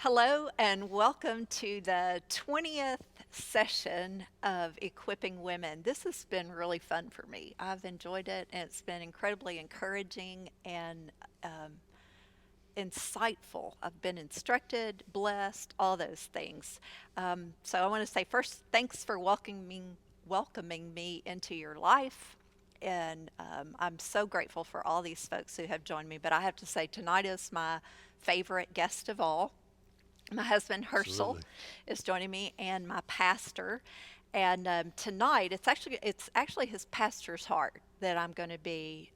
Hello and welcome to the 20th session of Equipping Women. This has been really fun for me. I've enjoyed it and it's been incredibly encouraging and insightful. I've been instructed, blessed, all those things. So I want to say first, thanks for welcoming me into your life. And I'm so grateful for all these folks who have joined me. But I have to say, tonight is my favorite guest of all. My husband Hershael Absolutely. is joining me, and my pastor. And tonight, it's actually his pastor's heart that I'm going to be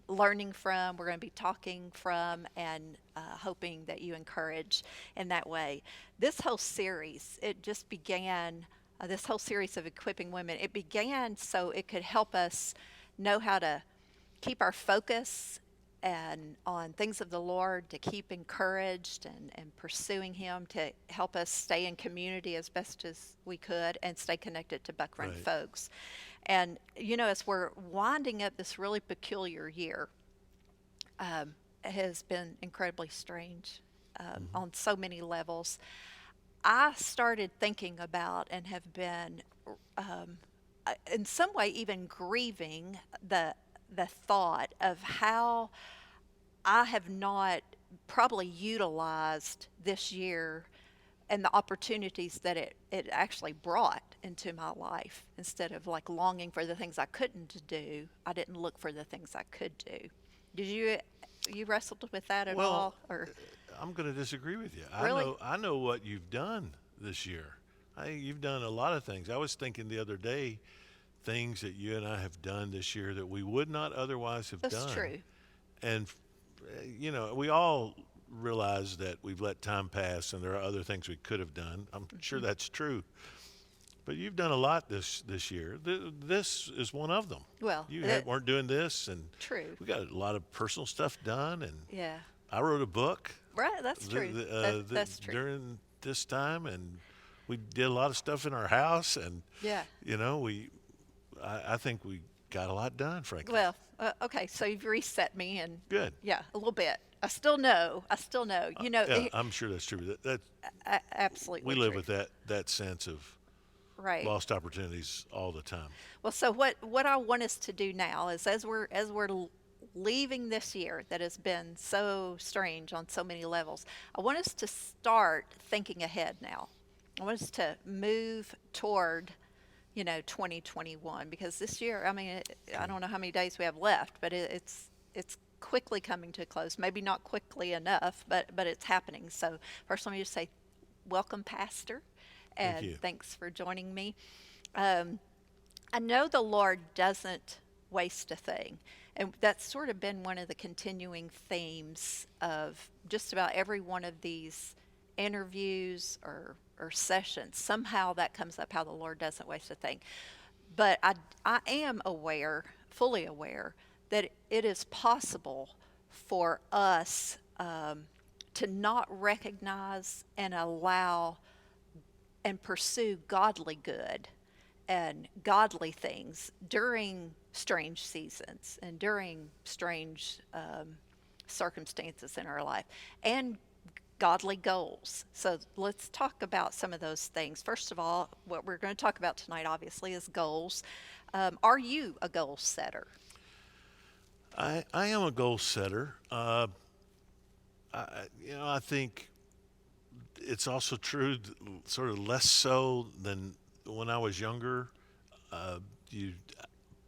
learning from. We're going to be talking from, and hoping that you encourage in that way. This whole series, it just began. This whole series of equipping women, it began so it could help us know how to keep our focus and on things of the Lord, to keep encouraged and pursuing Him, to help us stay in community as best as we could and stay connected to Buck Run Right. folks. And, as we're winding up this really peculiar year, it has been incredibly strange Hmm. on so many levels. I started thinking about and have been, in some way, even grieving the thought of how I have not probably utilized this year and the opportunities that it actually brought into my life. Instead of like longing for the things I couldn't do, I didn't look for the things I could do. Did you wrestled with that at Well, all, or I'm going to disagree with you. I really? know I know what you've done this year. You've done a lot of things. I was thinking the other day things that you and I have done this year that we would not otherwise have That's done. true. And we all realize that we've let time pass and there are other things we could have done. I'm sure Hmm. that's true. But you've done a lot this year. This is one of them. Well, Weren't doing this, and true. we got a lot of personal stuff done. And Yeah. I wrote a book Right. That's true. That's true. during this time, and we did a lot of stuff in our house, and Yeah. you know, I think we got a lot done, frankly. Well, okay, so you've reset me, and Good. yeah, a little bit. I still know. I still know. Yeah, I'm sure that's true. That we Absolutely live true. with that sense of Right. lost opportunities all the time. Well, so what I want us to do now is as we're leaving this year that has been so strange on so many levels, I want us to start thinking ahead now. I want us to move toward 2021, because this year, I mean, I Okay. don't know how many days we have left, but it's quickly coming to a close. Maybe not quickly enough, but it's happening. So first, let me just say, welcome, Pastor, Thank and you. thanks for joining me. Um, I know the Lord doesn't waste a thing. And that's sort of been one of the continuing themes of just about every one of these interviews or sessions. Somehow that comes up, how the Lord doesn't waste a thing. But I am aware, fully aware, that it is possible for us to not recognize and allow and pursue godly good and godly things during strange seasons and during strange circumstances in our life, and godly goals. So let's talk about some of those things. First of all, what we're going to talk about tonight, obviously, is goals. Are you a goal setter? I am a goal setter. I think it's also true, sort of less so than when I was younger. Uh, you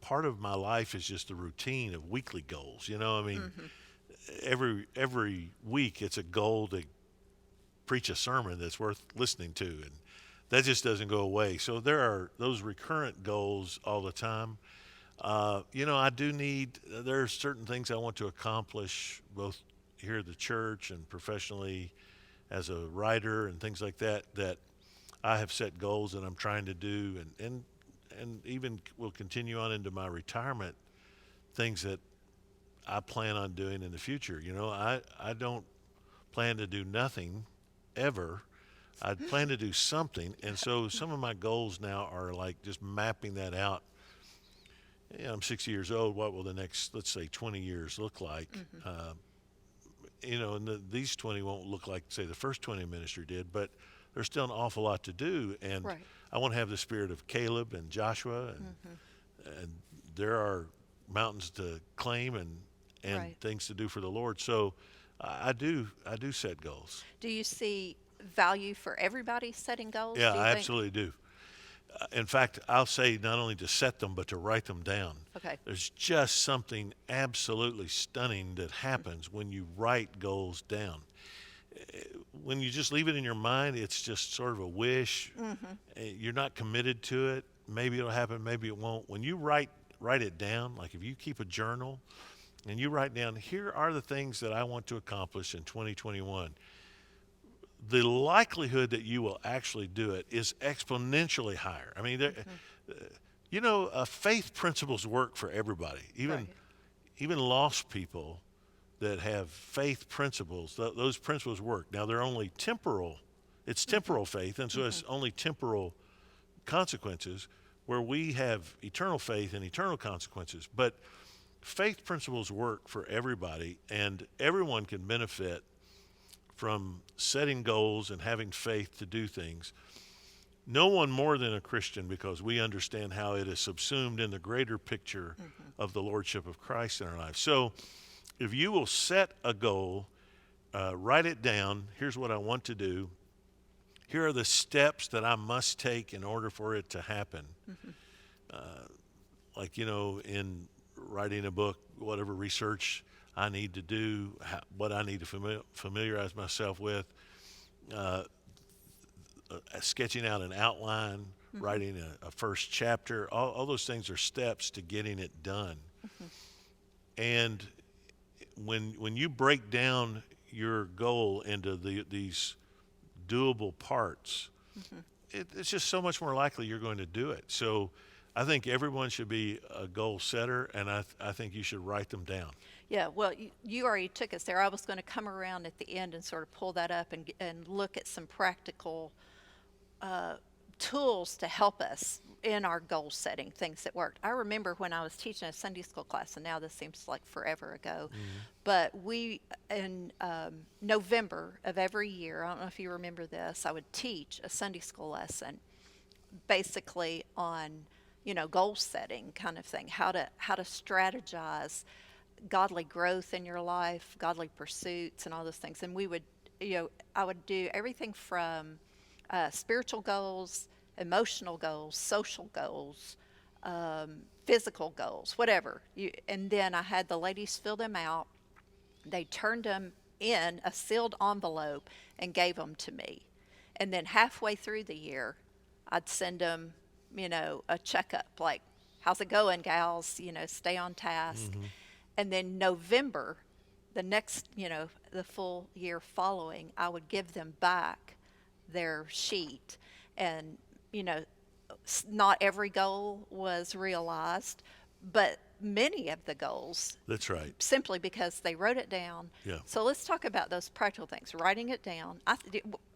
Part of my life is just the routine of weekly goals. I mean, Mm-hmm. every week it's a goal to preach a sermon that's worth listening to, and that just doesn't go away. So there are those recurrent goals all the time. I do need. There are certain things I want to accomplish, both here at the church and professionally as a writer and things like that. That I have set goals that I'm trying to do, and even will continue on into my retirement. Things that I plan on doing in the future. I don't plan to do nothing ever. I plan to do something, and so some of my goals now are like just mapping that out. I'm 60 years old. What will the next, let's say, 20 years look like? Mm-hmm. and these 20 won't look like, say, the first 20 ministry did, but there's still an awful lot to do. And Right. I want to have the spirit of Caleb and Joshua, and there are mountains to claim and Right. things to do for the Lord. So I do set goals. Do you see value for everybody setting goals, Yeah, do you I think? absolutely do. In fact, I'll say not only to set them, but to write them down. Okay. There's just something absolutely stunning that happens when you write goals down. When you just leave it in your mind, it's just sort of a wish. You're not committed to it. Maybe it'll happen, maybe it won't. When you write it down, like if you keep a journal and you write down, here are the things that I want to accomplish in 2021, the likelihood that you will actually do it is exponentially higher. I mean, faith principles work for everybody, Right. even lost people that have faith principles. Those principles work. Now they're only temporal. It's temporal faith, and so it's only temporal consequences. Where we have eternal faith and eternal consequences, but faith principles work for everybody, and everyone can benefit from setting goals and having faith to do things. No one more than a Christian, because we understand how it is subsumed in the greater picture of the Lordship of Christ in our life. So if you will set a goal, write it down. Here's what I want to do. Here are the steps that I must take in order for it to happen. Like, in writing a book, whatever research I need to do, what I need to familiarize myself with, sketching out an outline, writing a first chapter, all those things are steps to getting it done. And when you break down your goal into these doable parts, it's just so much more likely you're going to do it. So I think everyone should be a goal setter, and I think you should write them down. Yeah, well, you already took us there. I was going to come around at the end and sort of pull that up and look at some practical tools to help us in our goal setting, things that worked. I remember when I was teaching a Sunday school class, and now this seems like forever ago, but we, in November of every year, I don't know if you remember this, I would teach a Sunday school lesson basically on, goal setting kind of thing, how to strategize godly growth in your life, godly pursuits, and all those things. And we would, I would do everything from spiritual goals, emotional goals, social goals, physical goals, whatever. And then I had the ladies fill them out. They turned them in a sealed envelope and gave them to me. And then halfway through the year, I'd send them, a checkup like, how's it going, gals? Stay on task. And then November, the next, the full year following, I would give them back their sheet. And, not every goal was realized, but many of the goals, That's right. simply because they wrote it down. Yeah. So let's talk about those practical things. Writing it down,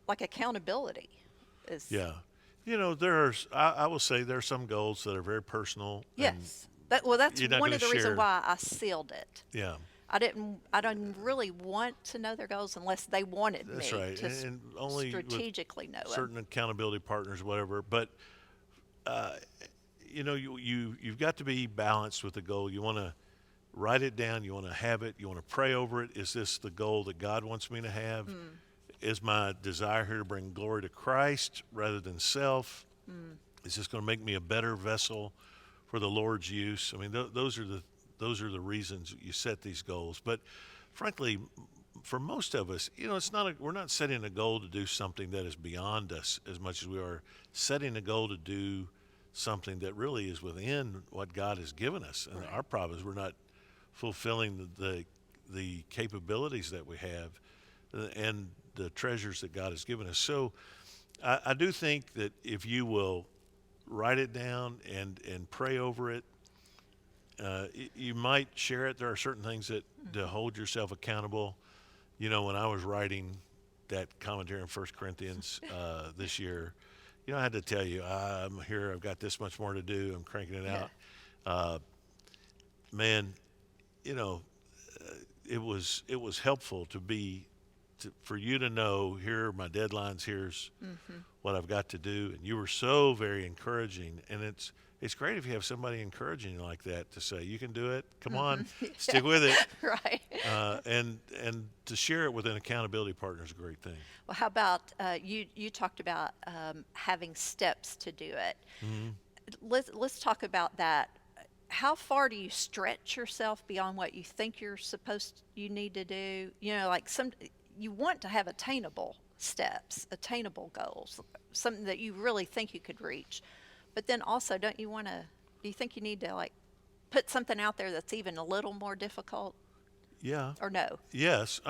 like accountability is. Yeah. I will say there are some goals that are very personal. Yes. That's you're not one gonna of the share- reasons why I sealed it. Yeah. I didn't really want to know their goals unless they wanted That's me right. to And only with strategically know them. certain accountability partners, whatever. But you've got to be balanced with the goal. You want to write it down. You want to have it. You want to pray over it. Is this the goal that God wants me to have? Is my desire here to bring glory to Christ rather than self? Is this going to make me a better vessel for the Lord's use? I mean, those are the reasons you set these goals. But frankly, for most of us, we're not setting a goal to do something that is beyond us as much as we are setting a goal to do something that really is within what God has given us. And Right. our problem is we're not fulfilling the capabilities that we have and the treasures that God has given us. So I do think that if you will write it down and pray over it, you might share it. There are certain things that to hold yourself accountable. When I was writing that commentary in 1 Corinthians this year, I had to tell you, I'm here, I've got this much more to do, I'm cranking it out. Man, it was helpful for you to know, here are my deadlines, here's Mm-hmm. what I've got to do, and you were so very encouraging. And it's great if you have somebody encouraging you like that, to say you can do it, come on, Mm-hmm. Yeah. stick with it, Right. and to share it with an accountability partner is a great thing. Well, how about you talked about having steps to do it. Hmm. Let's talk about that. How far do you stretch yourself beyond what you think you need to do? You know, like you want to have attainable steps, attainable goals, something that you really think you could reach. But then also, do you think you need to like put something out there that's even a little more difficult, Yeah. or no? Yes.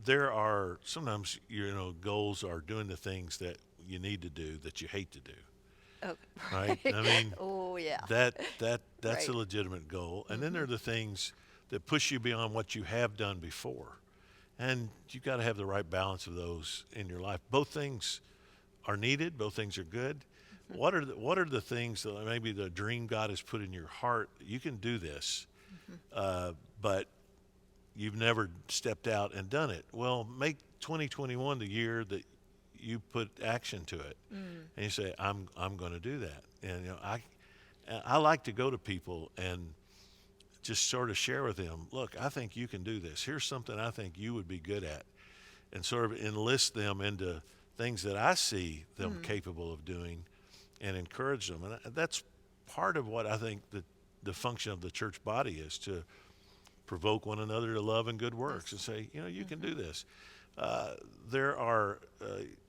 There are sometimes, goals are doing the things that you need to do that you hate to do. Oh, Right. right. I mean, Oh, yeah. that's a Right. legitimate goal. And then there Mm-hmm. are the things that push you beyond what you have done before. And you've got to have the right balance of those in your life. Both things are needed. Both things are good. What are the things that maybe the dream God has put in your heart? You can do this, Mm-hmm. but you've never stepped out and done it. Well, make 2021 the year that you put action to it, Mm. and you say, I'm going to do that. And I like to go to people and just sort of share with them, look, I think you can do this. Here's something I think you would be good at, and sort of enlist them into things that I see them Mm. capable of doing, and encourage them. And that's part of what I think the function of the church body is, to provoke one another to love and good works, and Yes. say, you can Mm-hmm. do this. There are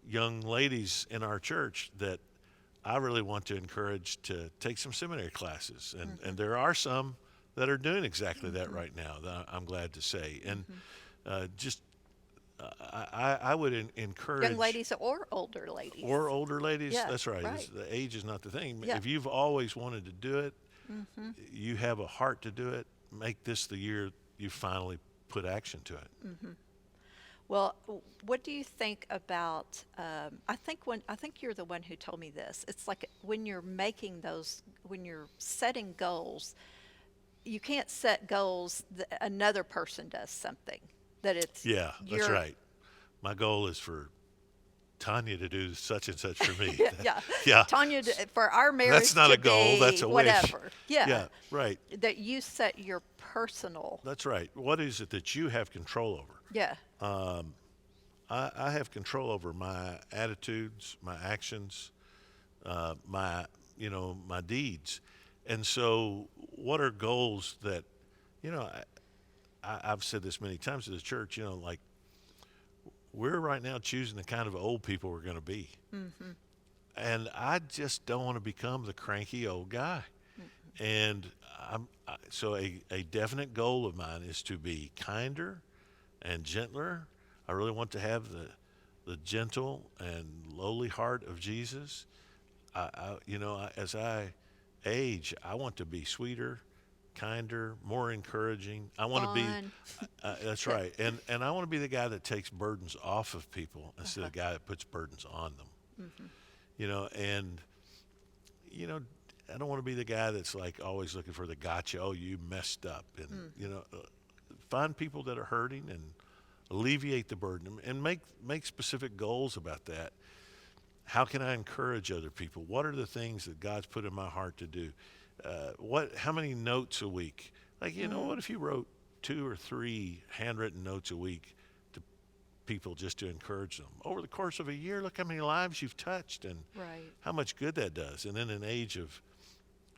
young ladies in our church that I really want to encourage to take some seminary classes, and Mm-hmm. there are some that are doing exactly that Mm-hmm. right now, that I'm glad to say. And Mm-hmm. just I would Young encourage, ladies or older ladies. or older ladies. Yeah, That's right. right. The age is not the thing. Yeah. If you've always wanted to do it, Mm-hmm. you have a heart to do it. Make this the year you finally put action to it. Mm-hmm. Well, what do you think about? I think you're the one who told me this. It's like when you're setting goals, you can't set goals that another person does something. That it's Yeah, that's your right. My goal is for Tanya to do such and such for me. yeah, Yeah, Tanya, for our that's marriage not to a goal. That's be a wish. whatever. Yeah, Yeah, right. that you set your personal. That's right. What is it that you have control over? Yeah. I have control over my attitudes, my actions, my deeds. And so, what are goals that, you know, I've said this many times to the church, like, we're right now choosing the kind of old people we're going to be. Mm-hmm. And I just don't want to become the cranky old guy. And so a definite goal of mine is to be kinder and gentler. I really want to have the gentle and lowly heart of Jesus. As I age, I want to be sweeter, kinder, more encouraging. I want to be, Fun. that's right. And I want to be the guy that takes burdens off of people instead Uh-huh. of the guy that puts burdens on them. Mm-hmm. And, you know, I don't want to be the guy that's like always looking for the gotcha. Oh, you messed up. And, Mm-hmm. find people that are hurting and alleviate the burden, and make specific goals about that. How can I encourage other people? What are the things that God's put in my heart to do? How many notes a week? Like, Mm. what if you wrote 2 or 3 handwritten notes a week to people, just to encourage them? Over the course of a year, look how many lives you've touched, and Right. how much good that does. And in an age of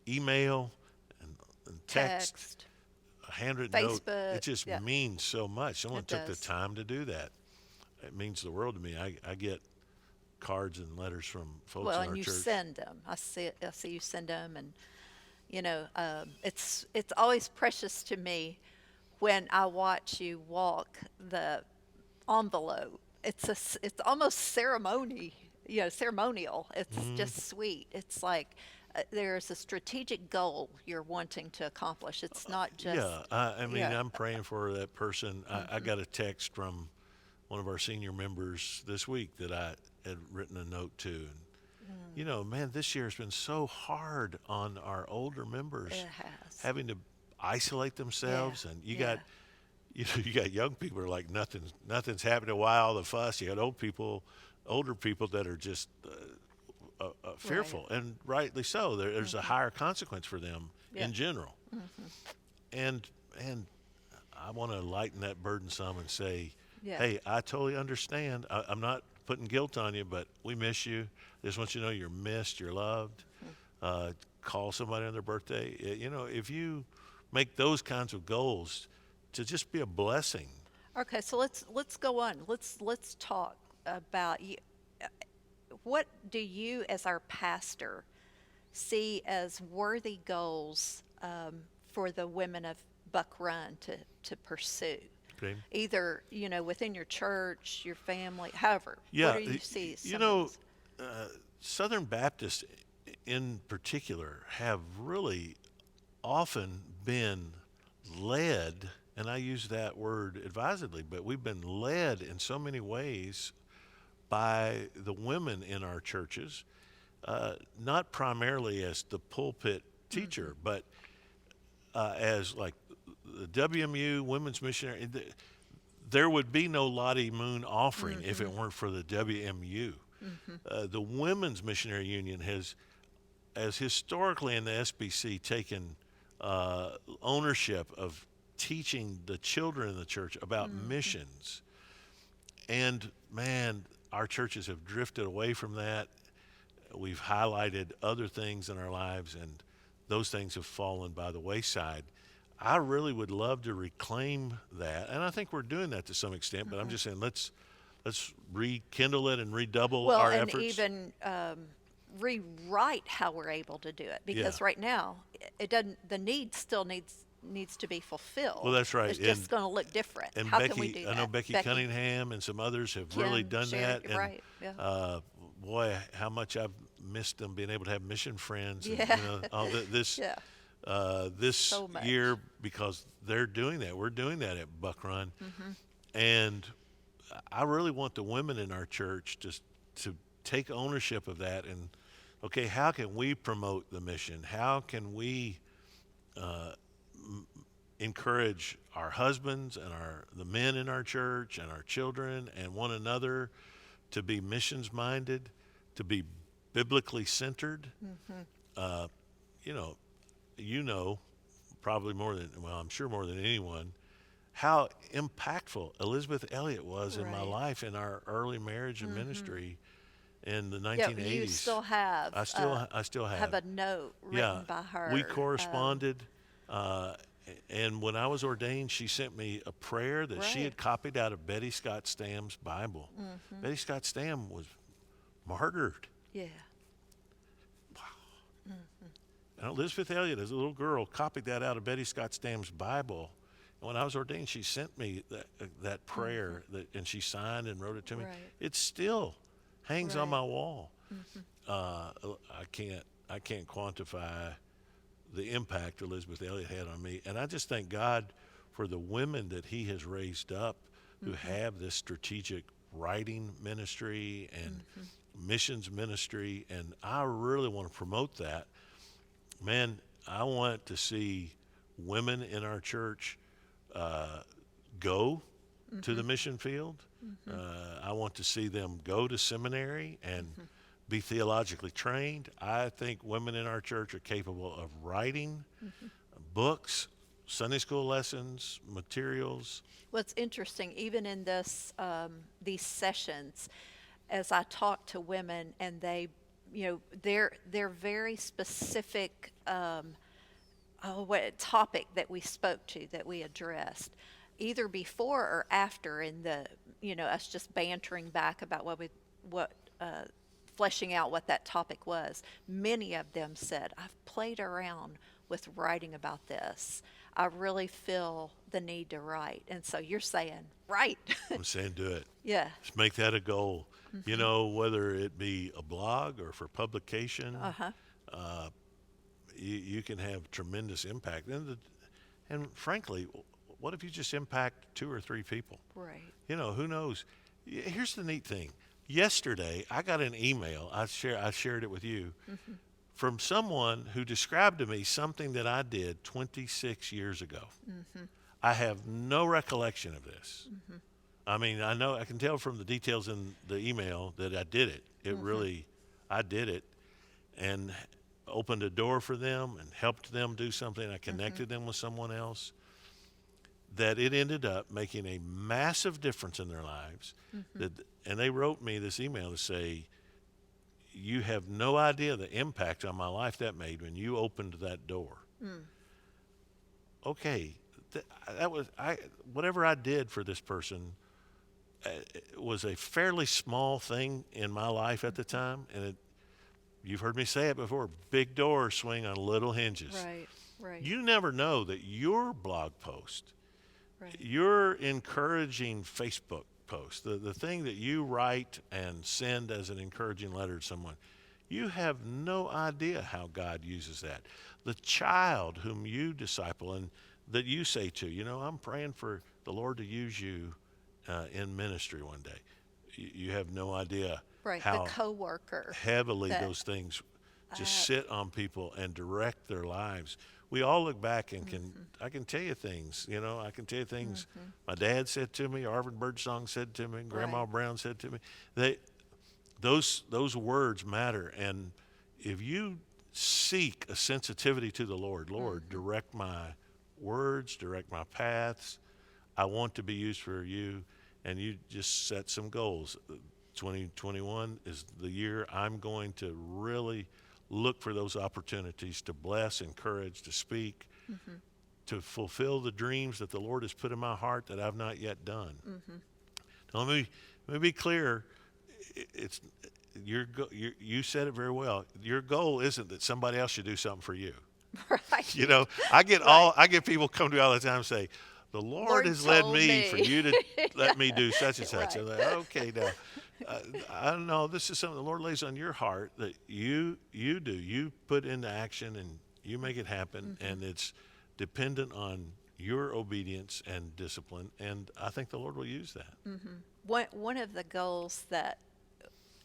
email and text, Text, a handwritten note, Facebook. it just Yeah, means so much. Someone it took the does. time to do that. It means the world to me. I get cards and letters from folks Well, in and our you church. send them. I see you send them, and it's always precious to me when I watch you walk the envelope. It's almost ceremonial. It's Mm, just sweet. It's like there's a strategic goal you're wanting to accomplish. It's not just yeah, I mean, yeah. I'm praying for that person. I Hmm. got a text from one of our senior members this week that I had written a note to. And, Mm, man, this year has been so hard on our older members, it has. having to isolate themselves, and Yeah. you got young people who are like nothing's happening. Why all the fuss? You got older people that are just Right. fearful, and rightly so. There's a higher consequence for them Yeah. in general, and and I want to lighten that burden some and say, Yeah. hey, I totally understand. I'm not putting guilt on you, but we miss you. Just want you to know you're missed, you're loved. Call somebody on their birthday. If you make those kinds of goals to just be a blessing. Okay, so let's go on. Let's talk about you. What do you, as our pastor, see as worthy goals for the women of Buck Run to pursue? Okay. Either, within your church, your family, however, what Yeah, do you see as you some of know, those? Southern Baptists in particular have really often been led, and I use that word advisedly, but we've been led in so many ways by the women in our churches, not primarily as the pulpit teacher, but as like the WMU Women's Missionary. There would be no Lottie Moon offering if it weren't for the WMU. The Women's Missionary Union has historically in the SBC taken ownership of teaching the children in the church about missions. And man, our churches have drifted away from that. We've highlighted other things in our lives, and those things have fallen by the wayside. I really would love to reclaim that, and I think we're doing that to some extent. But I'm just saying, let's rekindle it and redouble Well, our and efforts. even rewrite how we're able to do it, Yeah. because right now it doesn't. The need still needs to be Well, fulfilled. that's right. It's just going to look different. And How can we Becky, do I know that? Becky Cunningham and some others have really Kim, done Sherry, that. And right? Yeah. boy, how much I've missed them being able to have mission friends. And, Yeah. all this Yeah. this So much. year, because they're doing that. We're doing that at Buck Run, and I really want the women in our church just to take ownership of that. And okay, how can we promote the mission? How can we encourage our husbands and the men in our church and our children and one another to be missions minded, to be biblically centered? Uh, you know, probably more than, well, I'm sure more than anyone, how impactful Elizabeth Elliot was in my Right. life in our early marriage and ministry in the Yeah. 1980s. You still have. I still Have a note yeah, written by her. we corresponded. Uh, and when I was ordained, she sent me a prayer that she Right. had copied out of Betty Scott Stam's Bible. Betty Scott Stam was martyred. Yeah. And Elizabeth Elliot, as a little girl, copied that out of Betty Scott Stam's Bible. And when I was ordained, she sent me that prayer, and she signed and wrote it to me. Right. It still hangs on Right. my wall. I can't quantify the impact Elizabeth Elliot had on me. And I just thank God for the women that he has raised up who have this strategic writing ministry and missions ministry. And I really want to promote that. Man, I want to see women in our church go to the mission field. I want to see them go to seminary and be theologically trained. I think women in our church are capable of writing books, Sunday school lessons, materials. Well, it's interesting, even in these sessions, as I talk to women, and they're very specific what topic that we spoke to, that we addressed, either before or after, in the us just bantering back about what fleshing out what that topic was. Many of them said, I've played around with writing about this. I really feel the need to write. And so you're saying, write. I'm saying do it. Yeah. Just make that a goal. Whether it be a blog or for publication, you can have tremendous impact. And frankly, what if you just impact 2 or 3 people? Right. Who knows? Here's the neat thing. Yesterday, I got an email. I shared it with you from someone who described to me something that I did 26 years ago. I have no recollection of this. I mean, I know I can tell from the details in the email that I did it. It really, I did it and opened a door for them and helped them do something. I connected them with someone else that it ended up making a massive difference in their lives. And they wrote me this email to say, you have no idea the impact on my life that made when you opened that door. Okay, that was whatever I did for this person was a fairly small thing in my life at the time, and you've heard me say it before, big doors swing on little hinges. Right, right, You never know that your blog post, right. your encouraging Facebook post, the thing that you write and send as an encouraging letter to someone, you have no idea how God uses that. The child whom you disciple and that you say to, I'm praying for the Lord to use you in ministry one day. You have no idea Right, how the coworker. heavily that- those things just sit on people and direct their lives. We all look back and I can tell you things, I can tell you things my dad said to me, Arvin Birdsong said to me, Grandma Right. Brown said to me. Those words matter. And if you seek a sensitivity to the Lord, direct my words, direct my paths. I want to be used for you. And you just set some goals. 2021 is the year I'm going to really look for those opportunities to bless, encourage, to speak, to fulfill the dreams that the Lord has put in my heart that I've not yet done. Now, let me be clear. It's you said it very well. Your goal isn't that somebody else should do something for you. Right. I get Right. I get people come to me all the time and say, the Lord has led told me for you to let me do such and such. Right. I'm like, okay, now, I don't know. This is something the Lord lays on your heart that you do. You put into action and you make it happen, and it's dependent on your obedience and discipline. And I think the Lord will use that. One of the goals that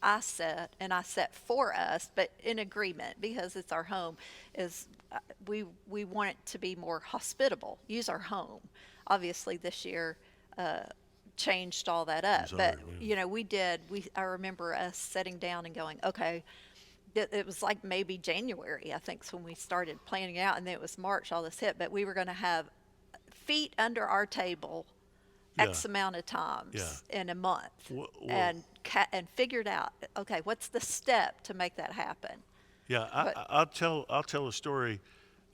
I set, and I set for us, but in agreement because it's our home, is we want it to be more hospitable. Use our home. Obviously, this year changed all that up, It's but hard, yeah. we did. I remember us sitting down and going, okay. It was like maybe January, I think, is when we started planning it out, and then it was March. All this hit, but we were going to have feet under our table X Yeah. amount of times Yeah. in a month, Well, and figured out, okay, what's the step to make that happen? yeah, But I'll tell a story,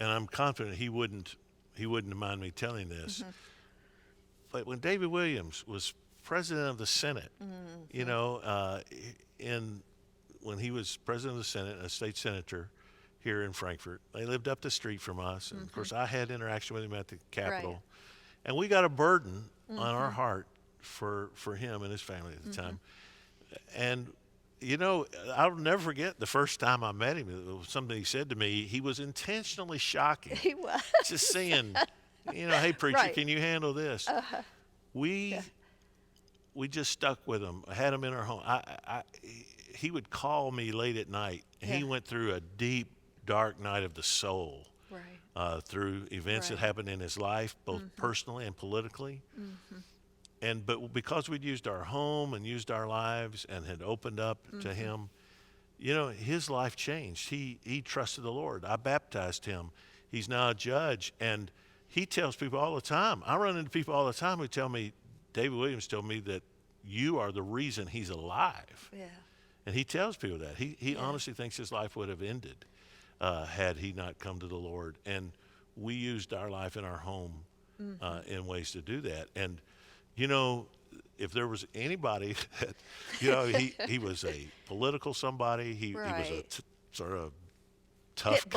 and I'm confident he wouldn't mind me telling this. But when David Williams was president of the Senate, in when he was president of the Senate, a state senator here in Frankfurt, they lived up the street from us, and of course I had interaction with him at the Capitol, Right. and we got a burden on our heart for him and his family at the time, and. I'll never forget the first time I met him. It was something he said to me. He was intentionally shocking. he was. Just saying, hey preacher, Right. can you handle this? We just stuck with him. I had him in our home. He would call me late at night. Yeah. He went through a deep, dark night of the soul Right. through events that Right. happened in his life, both personally and politically. But because we'd used our home and used our lives and had opened up to him, his life changed. He trusted the Lord. I baptized him. He's now a judge, and he tells people all the time. I run into people all the time who tell me, David Williams told me that you are the reason he's alive. Yeah. And he tells people that. He Yeah. honestly thinks his life would have ended had he not come to the Lord. And we used our life in our home in ways to do that. And, if there was anybody that, he was a political somebody. He was a Right. sort of tough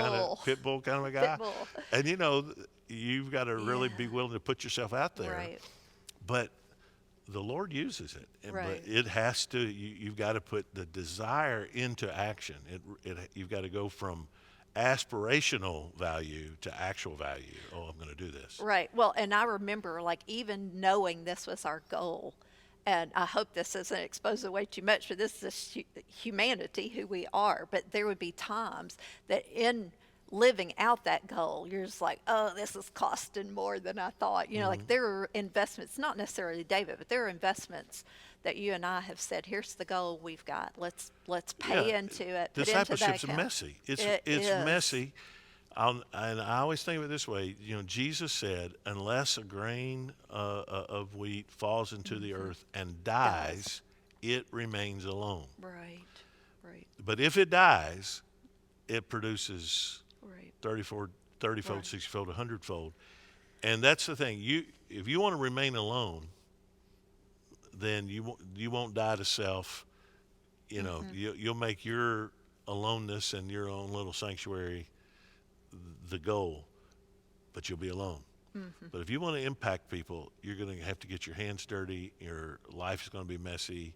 pit bull kind of a guy. Pit bull. And, you've got to really be Yeah. willing to put yourself out there. Right. But the Lord uses it. Right. But it has to, you've got to put the desire into action. You've got to go from aspirational value to actual value. Oh, I'm going to do this. Right. Well, and I remember, like, even knowing this was our goal, and I hope this doesn't expose it way too much, but this is humanity, who we are. But there would be times that in living out that goal, you're just like, oh, this is costing more than I thought. Like there are investments, not necessarily David, but there are investments that you and I have said, here's the goal we've got. Let's Yeah, pay into it, put into that discipleship's account. messy. It It's is. messy. And I always think of it this way. Jesus said, unless a grain of wheat falls into the earth and Guys. dies, it remains alone. Right. Right. But if it dies, it produces Right. 30-fold, 30-fold, Right. 60-fold, 100-fold. And that's the thing. If you want to remain alone, then you won't die to self. You'll make your aloneness and your own little sanctuary the goal, but you'll be alone. But if you want to impact people, you're going to have to get your hands dirty. Your life's going to be messy.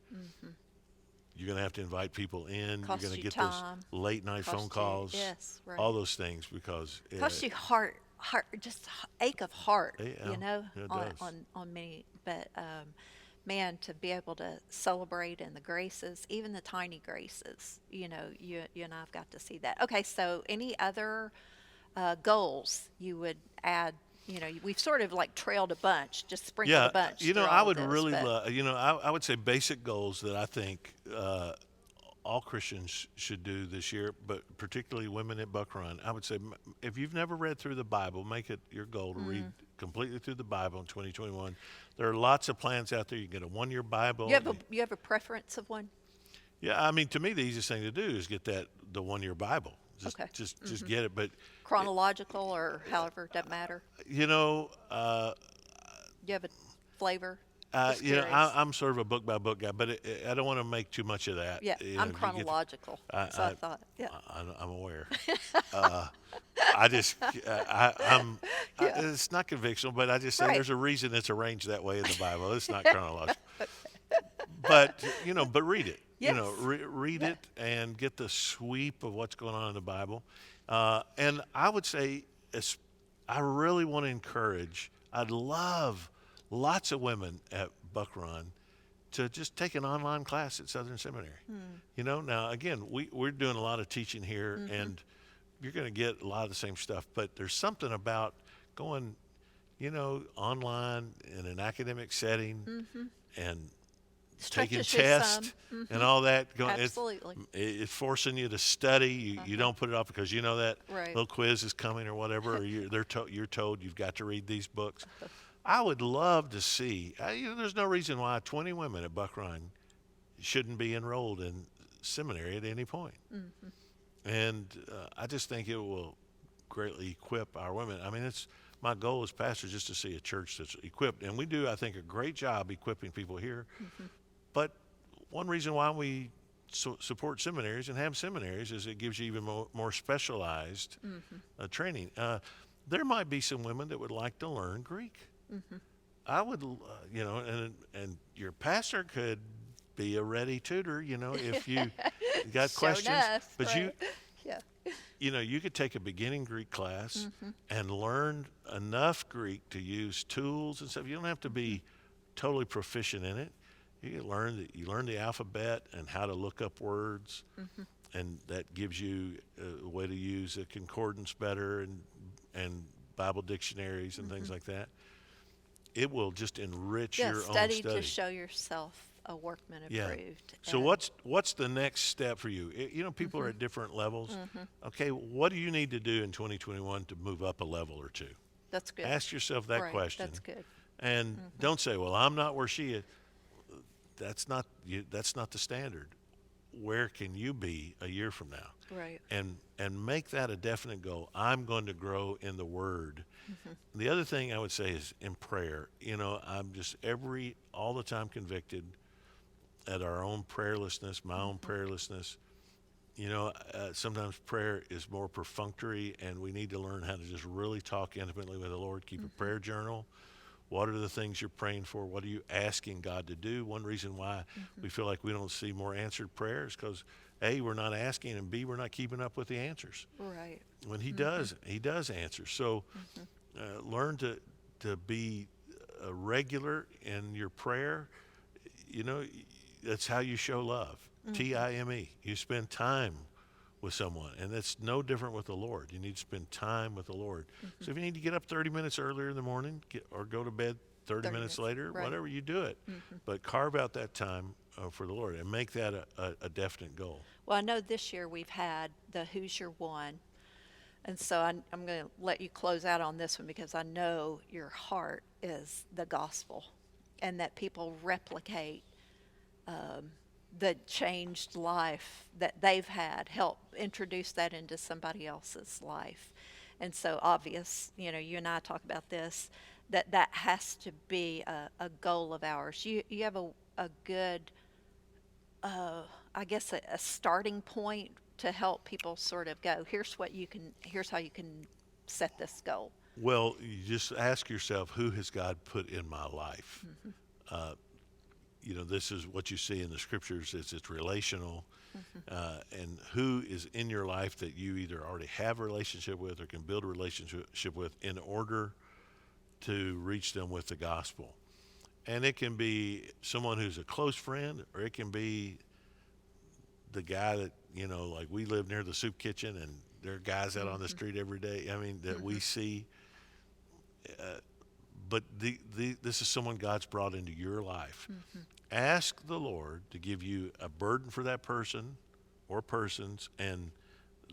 You're going to have to invite people in. Cost You're going to you get time. those late night phone Cost you, calls, yes, right. all those things because Cost you heart, just ache of heart, yeah, it on, does. on me. But man, to be able to celebrate in the graces, even the tiny graces, you and I've got to see that. Okay, so any other goals you would add? We've sort of like trailed a bunch, just sprinkled Yeah, a bunch you know, through I all of would this, really but love, I would say basic goals that I think all Christians should do this year, but particularly women at Buck Run. I would say if you've never read through the Bible, make it your goal to read completely through the Bible in 2021. There are lots of plans out there. You can get a 1 year Bible. you have a preference of one? Yeah, I mean, to me, the easiest thing to do is get the 1 year Bible. Okay. Just get it. But Chronological or however, doesn't matter. you know, You have a flavor? Just you know, curious. I'm sort of a book by book guy, but I don't want to make too much of that. Yeah, You know, I'm you get- chronological, so I thought, yeah. I'm aware. uh, I just, Yeah. it's not convictional, but I just say Right. there's a reason it's arranged that way in the Bible. It's not chronological. But, but read it. Yes. Read Yeah. it and get the sweep of what's going on in the Bible. And I would say, I really want to encourage, I'd love lots of women at Buck Run to just take an online class at Southern Seminary. Now again, we're doing a lot of teaching here, and you're going to get a lot of the same stuff. But there's something about going, online in an academic setting and taking Stretches you some. tests and all that. Absolutely. It's forcing you to study. You don't put it off because you know that Right. little quiz is coming or whatever, or you're told you've got to read these books. I would love to see. There's no reason why 20 women at Buck Run shouldn't be enrolled in seminary at any point. And I just think it will greatly equip our women. I mean, it's my goal as pastor just to see a church that's equipped, and we do, I think, a great job equipping people here. But one reason why we support seminaries and have seminaries is it gives you even more specialized training. There might be some women that would like to learn Greek. I would, and your pastor could be a ready tutor, if you got Show questions. enough, But right. Yeah. you could take a beginning Greek class and learn enough Greek to use tools and stuff. You don't have to be totally proficient in it. You learn the alphabet and how to look up words, and that gives you a way to use a concordance better and Bible dictionaries and things like that. It will just enrich Yeah, your own study study. to show yourself a workman Yeah. approved. So And what's the next step for you? People are at different levels. Okay, what do you need to do in 2021 to move up a level or two? that's good. Ask yourself that Right, question. that's good. And don't say, "Well, I'm not where she is." That's not the standard. Where can you be a year from now? Right. And make that a definite goal. I'm going to grow in the Word. The other thing I would say is in prayer. I'm just all the time convicted at our own prayerlessness, my own prayerlessness. Sometimes prayer is more perfunctory, and we need to learn how to just really talk intimately with the Lord. Keep a prayer journal. What are the things you're praying for? What are you asking God to do? One reason why we feel like we don't see more answered prayers because A, we're not asking, and B, we're not keeping up with the answers. Right. When He does answer. So learn to be regular in your prayer. you know, that's how you show love. Time. You spend time with someone, and that's no different with the Lord. You need to spend time with the Lord. So if you need to get up 30 minutes earlier in the morning, or go to bed 30 30 minutes minutes, later, right. whatever, you do it. But carve out that time for the Lord and make that a definite goal. Well, I know this year we've had the Who's Your One. And so I'm going to let you close out on this one because I know your heart is the gospel and that people replicate the changed life that they've had, help introduce that into somebody else's life. And so obvious, you and I talk about this, that has to be a goal of ours. You have a good, I guess, a starting point to help people sort of go, here's how you can set this goal. Well, you just ask yourself, who has God put in my life? This is what you see in the scriptures. It's relational, and who is in your life that you either already have a relationship with or can build a relationship with in order to reach them with the gospel. And it can be someone who's a close friend, or it can be the guy that, like we live near the soup kitchen, and there are guys out on the street every day. I mean, that we see. But this is someone God's brought into your life. Ask the Lord to give you a burden for that person or persons, and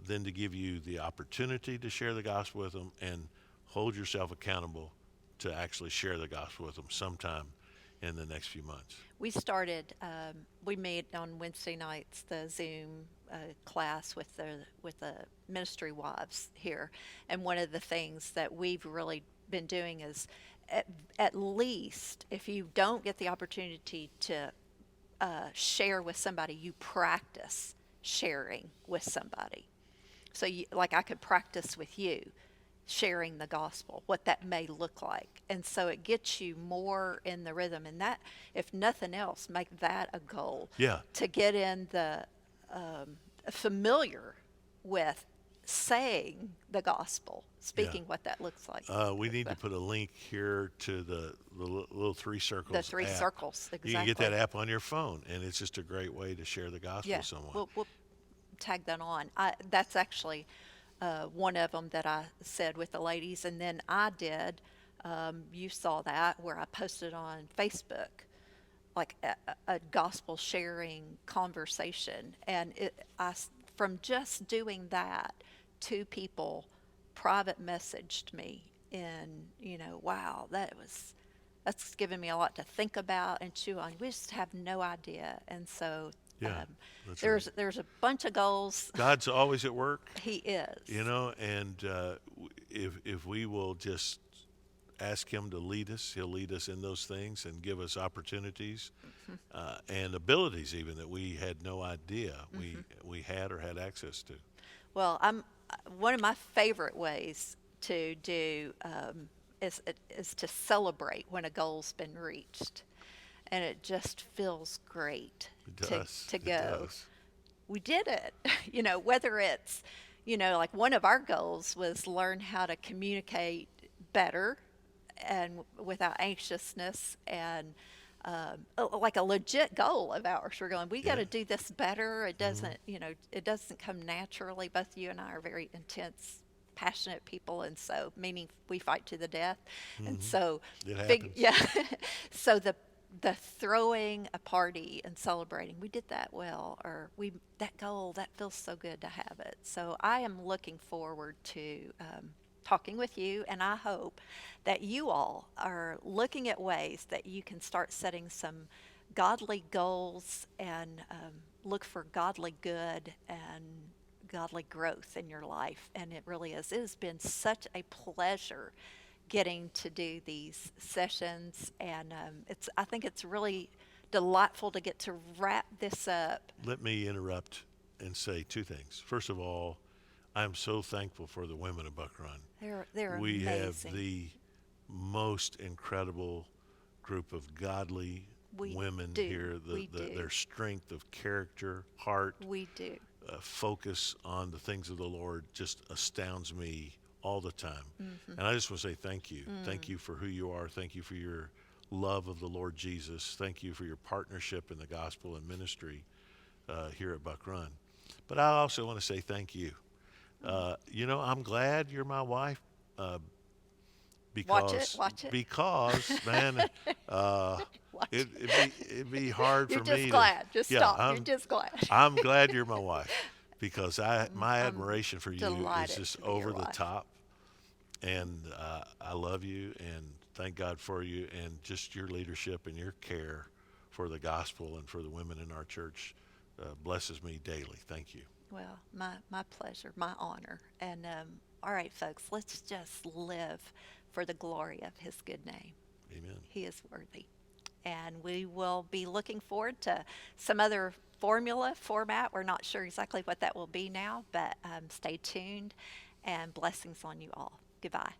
then to give you the opportunity to share the gospel with them, and hold yourself accountable to actually share the gospel with them sometime in the next few months. We meet on Wednesday nights, the Zoom class with the ministry wives here. And one of the things that we've really been doing is at least if you don't get the opportunity to share with somebody, you practice sharing with somebody. So like I could practice with you sharing the gospel, what that may look like. And so it gets you more in the rhythm. And that, if nothing else, make that a goal. Yeah. To get in the familiar with saying the gospel, speaking what that looks like. We need to put a link here to the little three circles. The three app. circles, exactly. You can get that app on your phone, and it's just a great way to share the gospel with someone. We'll tag that on. That's actually one of them that I said with the ladies, and then I did. You saw that where I posted on Facebook, like a gospel sharing conversation, and from just doing that, 2 people private messaged me, and wow, that's given me a lot to think about and chew on. We just have no idea, and so there's a bunch of goals. God's always at work. He is. And if we will just ask Him to lead us, He'll lead us in those things and give us opportunities and abilities even that we had no idea we had or had access to. Well, one of my favorite ways to do is to celebrate when a goal's been reached, and it just feels great to go. It does. We did it. Whether it's like one of our goals was learn how to communicate better and without anxiousness, and like a legit goal of ours. We're going, we got to do this better. It doesn't, it doesn't come naturally. Both you and I are very intense, passionate people, and so meaning we fight to the death. And so it happens. So the throwing a party and celebrating, we did that well, or that goal, that feels so good to have it. So I am looking forward to talking with you, and I hope that you all are looking at ways that you can start setting some godly goals and look for godly good and godly growth in your life. And it really is. It has been such a pleasure getting to do these sessions, and I think it's really delightful to get to wrap this up. Let me interrupt and say 2 things. First of all, I'm so thankful for the women of Buck Run. They're we amazing. have the most incredible group of godly women here. Their strength of character, heart, we do. Focus on the things of the Lord just astounds me all the time. And I just want to say thank you. Thank you for who you are. Thank you for your love of the Lord Jesus. Thank you for your partnership in the gospel and ministry here at Buck Run. But I also want to say thank you. I'm glad you're my wife Watch it, because watch it. man, uh, Watch it, it. it'd be hard You're for just me to. glad. Just Yeah, stop. You're just glad. I'm glad you're my wife because my I'm admiration for you is delighted just to be your over the wife. top, and I love you and thank God for you and just your leadership and your care for the gospel and for the women in our church blesses me daily. Thank you. Well, my pleasure, my honor. And all right, folks, let's just live for the glory of his good name. Amen. He is worthy. And we will be looking forward to some other format. We're not sure exactly what that will be now, but stay tuned and blessings on you all. Goodbye.